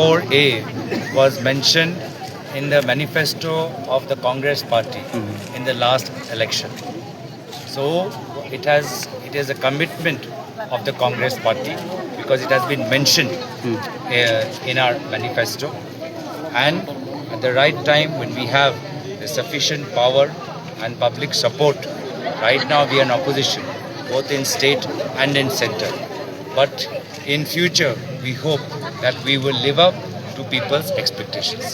4A was mentioned in the manifesto of the Congress party in the last election. So it is a commitment of the Congress party because it has been mentioned in our manifesto. And at the right time, when we have the sufficient power and public support, right now we are in opposition, both in state and in center. But in future, we hope that we will live up to people's expectations.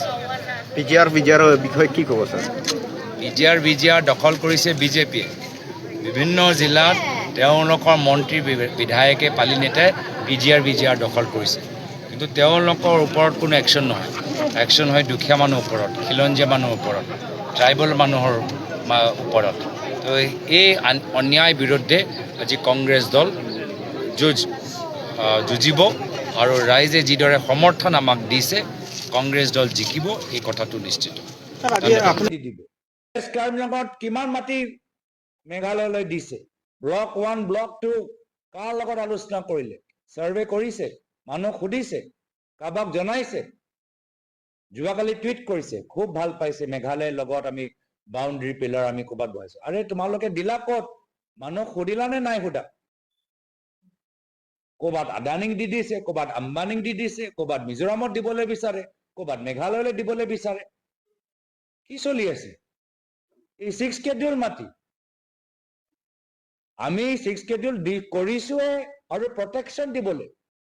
PGR বিষয়ে কি ক'ব sir? BGR দখল কৰিছে বিজেপিয়ে। বিভিন্ন জিলাত তেওঁলোকৰ মন্ত্ৰী বিধায়কে পালি নেতাই বিজিআৰ দখল কৰিছে, কিন্তু তেওঁলোকৰ ওপৰত কোনো একশ্যন নহয়। একশ্যন হয় দুখীয়া মানুহৰ ওপৰত, খিলঞ্জীয়া মানুহৰ ওপৰত, ট্ৰাইবেল মানুহৰ ওপৰত। তো এই অন্যায় বিৰুদ্ধে আজি কংগ্ৰেছ দল যুঁজিব আৰু ৰাইজে যিদৰে সমৰ্থন আমাক দিছে কংগ্ৰেছ দল জিকিব, এই কথাটো নিশ্চিত। স্কাইমলগত কিমান মাটি মেঘালয়লৈ দিছে? ব্লক 1 ব্লক 2 কাৰ লগত আলোচনা কৰিলে? সাৰ্ভে কৰিছে? মানুহ সুধিছে? কাবাক জনাইছে? যোৱাকালি টুইট কৰিছে, খুব ভাল পাইছে মেঘালয়ৰ লগত আমি বাউণ্ডাৰী পিলাৰ আমি ক'ৰবাত বহাইছো। আৰে তোমালোকে দিলা ক'ত? মানুহ সুধিলা নে নাই সোধা? ক'ৰবাত আদানীক দি দিছে, ক'ৰবাত আম্বানীক দি দিছে, ক'ৰবাত মিজোৰামত দিবলৈ বিচাৰে, ক'ৰবাত মেঘালয়লৈ দিবলৈ বিচাৰে। কি চলি আছে? এই 6 স্কেডিউল মাটি আমি 6 স্কেডিউল কৰিছোৱে আৰু প্ৰটেকশ্যন দিবলৈ।